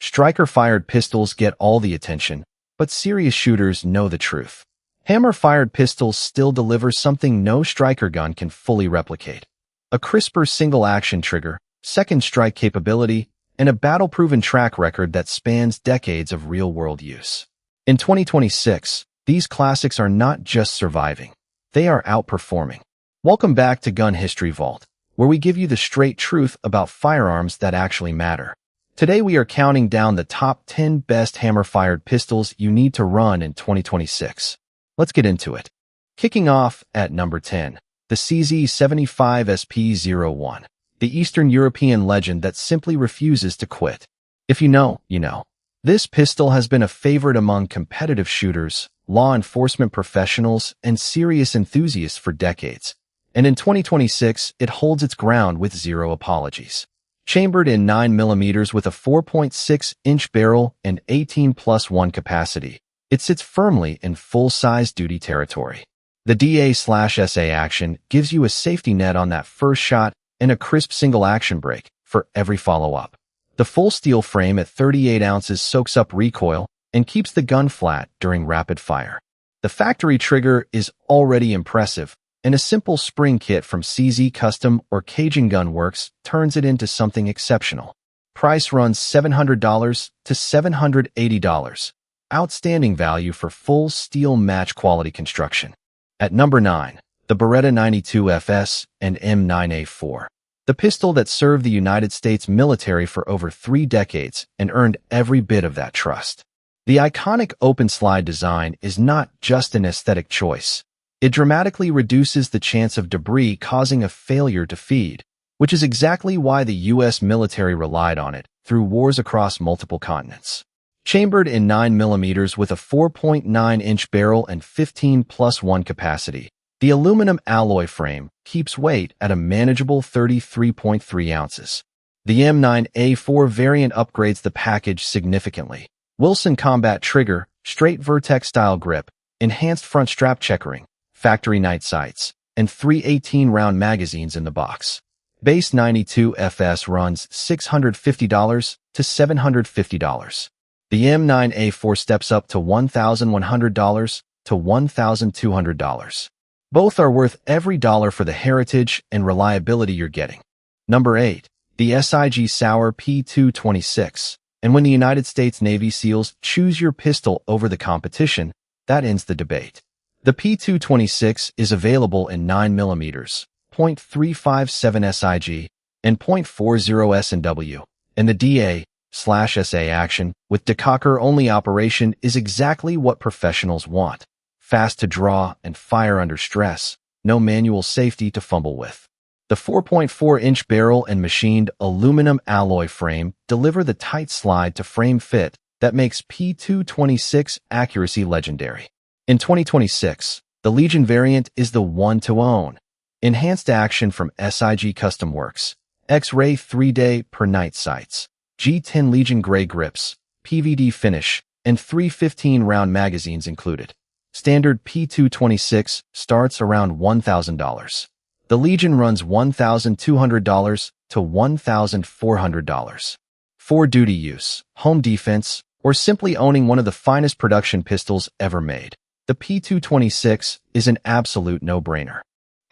striker-fired pistols get all the attention, but serious shooters know the truth. Hammer-fired pistols still deliver something no striker gun can fully replicate. A crisper single-action trigger, second strike capability, and a battle-proven track record that spans decades of real-world use. In 2026, these classics are not just surviving, they are outperforming. Welcome back to Gun History Vault, where we give you the straight truth about firearms that actually matter. Today we are counting down the top 10 best hammer-fired pistols you need to run in 2026. Let's get into it. Kicking off at number 10, the CZ75 SP01, the Eastern European legend that simply refuses to quit. If you know, you know. This pistol has been a favorite among competitive shooters, law enforcement professionals, and serious enthusiasts for decades. And in 2026, it holds its ground with zero apologies. Chambered in 9mm with a 4.6-inch barrel and 18+1 capacity, it sits firmly in full-size duty territory. The DA/SA action gives you a safety net on that first shot and a crisp single-action break for every follow-up. The full steel frame at 38 ounces soaks up recoil and keeps the gun flat during rapid fire. The factory trigger is already impressive, and a simple spring kit from CZ Custom or Cajun Gun Works turns it into something exceptional. Price runs $700 to $780. Outstanding value for full steel match quality construction. At number 9, the Beretta 92FS and M9A4. The pistol that served the United States military for over 3 decades and earned every bit of that trust. The iconic open slide design is not just an aesthetic choice. It dramatically reduces the chance of debris causing a failure to feed, which is exactly why the U.S. military relied on it through wars across multiple continents. Chambered in 9mm with a 4.9-inch barrel and 15+1 capacity, the aluminum alloy frame keeps weight at a manageable 33.3 ounces. The M9A4 variant upgrades the package significantly. Wilson combat trigger, straight Vertex-style grip, enhanced front strap checkering, factory night sights, and 3 18-round magazines in the box. Base 92FS runs $650 to $750. The M9A4 steps up to $1,100 to $1,200. Both are worth every dollar for the heritage and reliability you're getting. Number 8, the SIG Sauer P226. And when the United States Navy SEALs choose your pistol over the competition, that ends the debate. The P226 is available in 9mm, .357 SIG, and .40 S&W, and the DA/SA action with decocker-only operation is exactly what professionals want. Fast to draw and fire under stress, no manual safety to fumble with. The 4.4-inch barrel and machined aluminum alloy frame deliver the tight slide to frame fit that makes P226 accuracy legendary. In 2026, the Legion variant is the one to own. Enhanced action from SIG Custom Works, X-ray 3-day per night sights, G10 Legion gray grips, PVD finish, and 3 15-round magazines included. Standard P226 starts around $1,000. The Legion runs $1,200 to $1,400. For duty use, home defense, or simply owning one of the finest production pistols ever made, the P226 is an absolute no-brainer.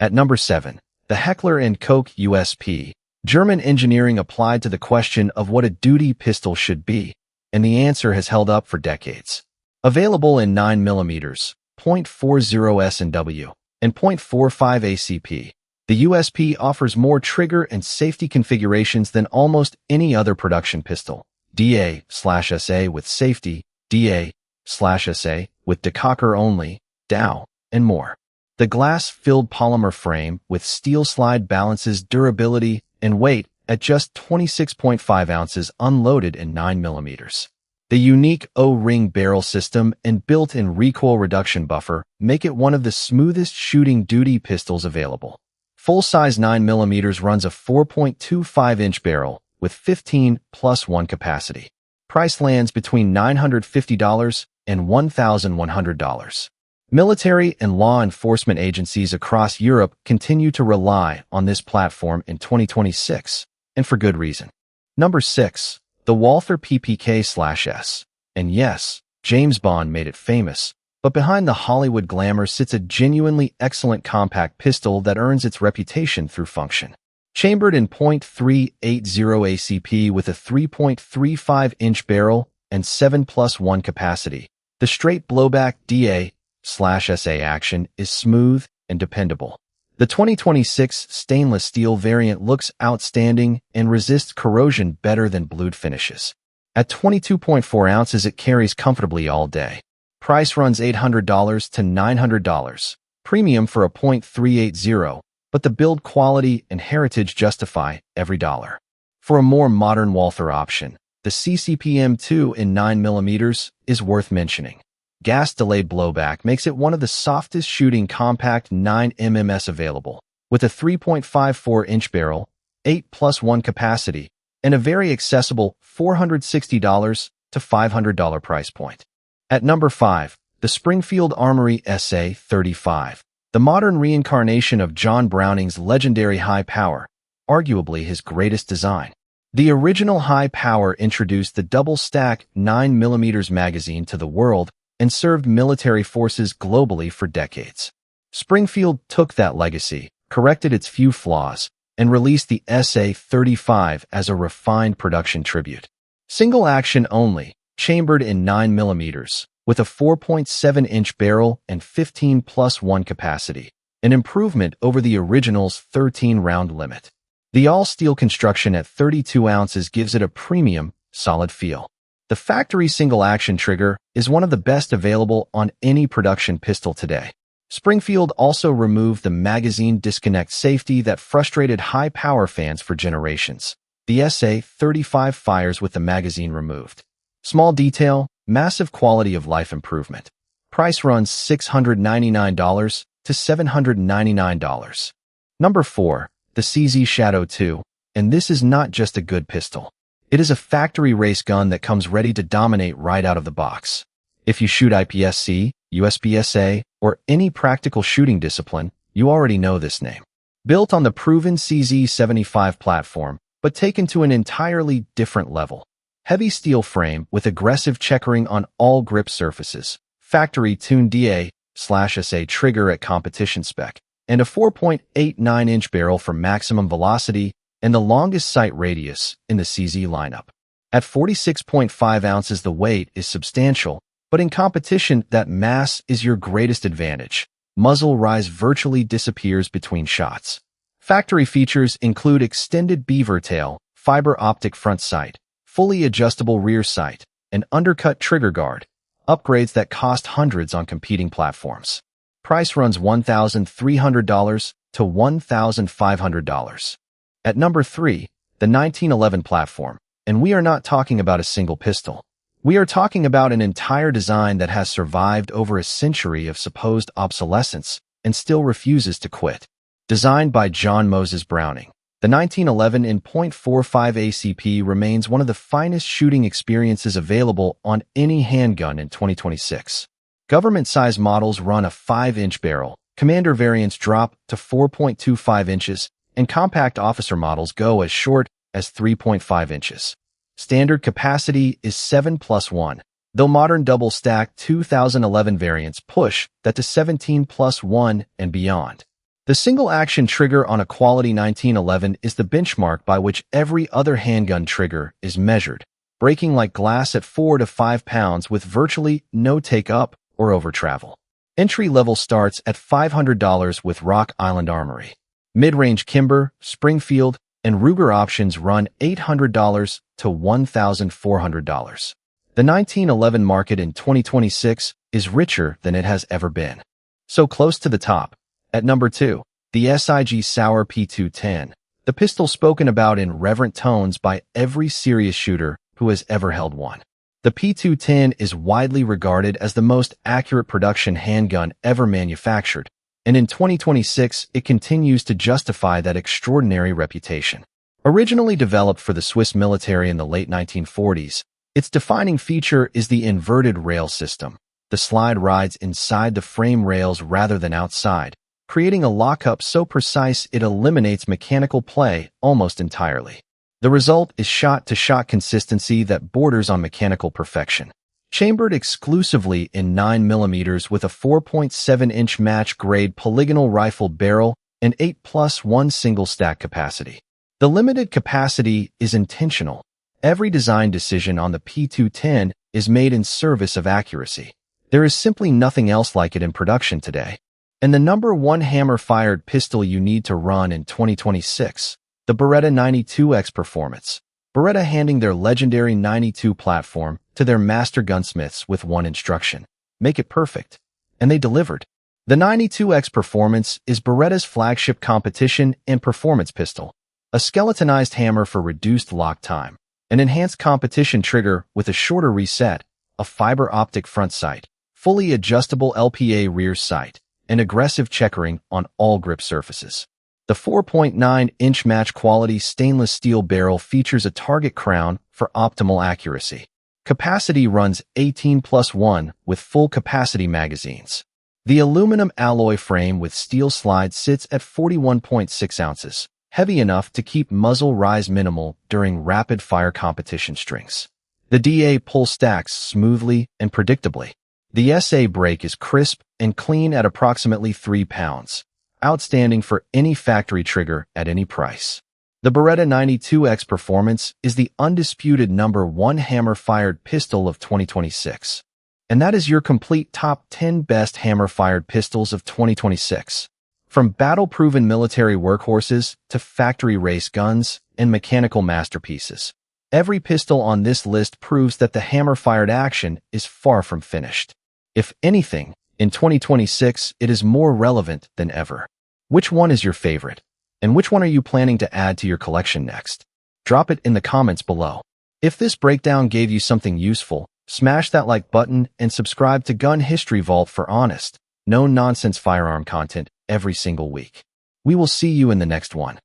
At number 7, the Heckler Koch USP. German engineering applied to the question of what a duty pistol should be, and the answer has held up for decades. Available in 9mm, .40 S&W, and .45 ACP, the USP offers more trigger and safety configurations than almost any other production pistol. DA/SA with safety, DA/SA with decocker only, DOW, and more. The glass-filled polymer frame with steel slide balances durability and weight at just 26.5 ounces unloaded in 9mm. The unique O-ring barrel system and built-in recoil reduction buffer make it one of the smoothest shooting duty pistols available. Full-size 9mm runs a 4.25-inch barrel with 15+1 capacity. Price lands between $950 and $1,100. Military and law enforcement agencies across Europe continue to rely on this platform in 2026, and for good reason. Number 6. the Walther PPK/S. And yes, James Bond made it famous, but behind the Hollywood glamour sits a genuinely excellent compact pistol that earns its reputation through function. Chambered in .380 ACP with a 3.35-inch barrel and 7+1 capacity, the straight blowback DA/SA action is smooth and dependable. The 2026 stainless steel variant looks outstanding and resists corrosion better than blued finishes. At 22.4 ounces, it carries comfortably all day. Price runs $800 to $900, premium for a .380, but the build quality and heritage justify every dollar. For a more modern Walther option, the CCP M2 in 9mm is worth mentioning. Gas-delayed blowback makes it one of the softest shooting compact 9mm available, with a 3.54-inch barrel, 8+1 capacity, and a very accessible $460 to $500 price point. At number 5, the Springfield Armory SA-35, the modern reincarnation of John Browning's legendary high power, arguably his greatest design. The original high power introduced the double-stack 9mm magazine to the world and served military forces globally for decades. Springfield took that legacy, corrected its few flaws, and released the SA-35 as a refined production tribute. Single action only, chambered in 9mm, with a 4.7-inch barrel and 15+1 capacity, an improvement over the original's 13-round limit. The all-steel construction at 32 ounces gives it a premium, solid feel. The factory single-action trigger is one of the best available on any production pistol today. Springfield also removed the magazine disconnect safety that frustrated high-power fans for generations. The SA-35 fires with the magazine removed. Small detail, massive quality of life improvement. Price runs $699 to $799. Number 4, the CZ Shadow 2, and this is not just a good pistol. It is a factory race gun that comes ready to dominate right out of the box. If you shoot IPSC, USPSA, or any practical shooting discipline, you already know this name. Built on the proven CZ75 platform, but taken to an entirely different level. Heavy steel frame with aggressive checkering on all grip surfaces, factory-tuned DA/SA trigger at competition spec, and a 4.89-inch barrel for maximum velocity and the longest sight radius in the CZ lineup. At 46.5 ounces, the weight is substantial, but in competition, that mass is your greatest advantage. Muzzle rise virtually disappears between shots. Factory features include extended beaver tail, fiber optic front sight, fully adjustable rear sight, and undercut trigger guard, upgrades that cost hundreds on competing platforms. Price runs $1,300 to $1,500. At number 3, the 1911 platform, and we are not talking about a single pistol. We are talking about an entire design that has survived over a century of supposed obsolescence and still refuses to quit. Designed by John Moses Browning, the 1911 in .45 ACP remains one of the finest shooting experiences available on any handgun in 2026. Government-size models run a 5-inch barrel, commander variants drop to 4.25 inches, and compact officer models go as short as 3.5 inches. Standard capacity is 7+1, though modern double-stack 2011 variants push that to 17+1 and beyond. The single-action trigger on a quality 1911 is the benchmark by which every other handgun trigger is measured, breaking like glass at 4 to 5 pounds with virtually no take-up or over-travel. Entry-level starts at $500 with Rock Island Armory. Mid-range Kimber, Springfield, and Ruger options run $800 to $1,400. The 1911 market in 2026 is richer than it has ever been. So close to the top. At number 2, the SIG Sauer P210, the pistol spoken about in reverent tones by every serious shooter who has ever held one. The P210 is widely regarded as the most accurate production handgun ever manufactured, and in 2026, it continues to justify that extraordinary reputation. Originally developed for the Swiss military in the late 1940s, its defining feature is the inverted rail system. The slide rides inside the frame rails rather than outside, creating a lockup so precise it eliminates mechanical play almost entirely. The result is shot-to-shot consistency that borders on mechanical perfection. Chambered exclusively in 9mm with a 4.7-inch match-grade polygonal rifle barrel and 8+1 single-stack capacity. The limited capacity is intentional. Every design decision on the P210 is made in service of accuracy. There is simply nothing else like it in production today. And the number one hammer-fired pistol you need to run in 2026, the Beretta 92X Performance. Beretta handing their legendary 92 platform to their master gunsmiths with one instruction: make it perfect. And they delivered. The 92X Performance is Beretta's flagship competition and performance pistol. A skeletonized hammer for reduced lock time, an enhanced competition trigger with a shorter reset, a fiber optic front sight, fully adjustable LPA rear sight, and aggressive checkering on all grip surfaces. The 4.9-inch match-quality stainless steel barrel features a target crown for optimal accuracy. Capacity runs 18+1 with full-capacity magazines. The aluminum alloy frame with steel slide sits at 41.6 ounces, heavy enough to keep muzzle rise minimal during rapid-fire competition strings. The DA pull stacks smoothly and predictably. The SA brake is crisp and clean at approximately 3 pounds. Outstanding for any factory trigger at any price. The Beretta 92X Performance is the undisputed number one hammer-fired pistol of 2026. And that is your complete top 10 best hammer-fired pistols of 2026. From battle-proven military workhorses to factory race guns and mechanical masterpieces, every pistol on this list proves that the hammer-fired action is far from finished. If anything, in 2026, it is more relevant than ever. Which one is your favorite? And which one are you planning to add to your collection next? Drop it in the comments below. If this breakdown gave you something useful, smash that like button and subscribe to Gun History Vault for honest, no-nonsense firearm content every single week. We will see you in the next one.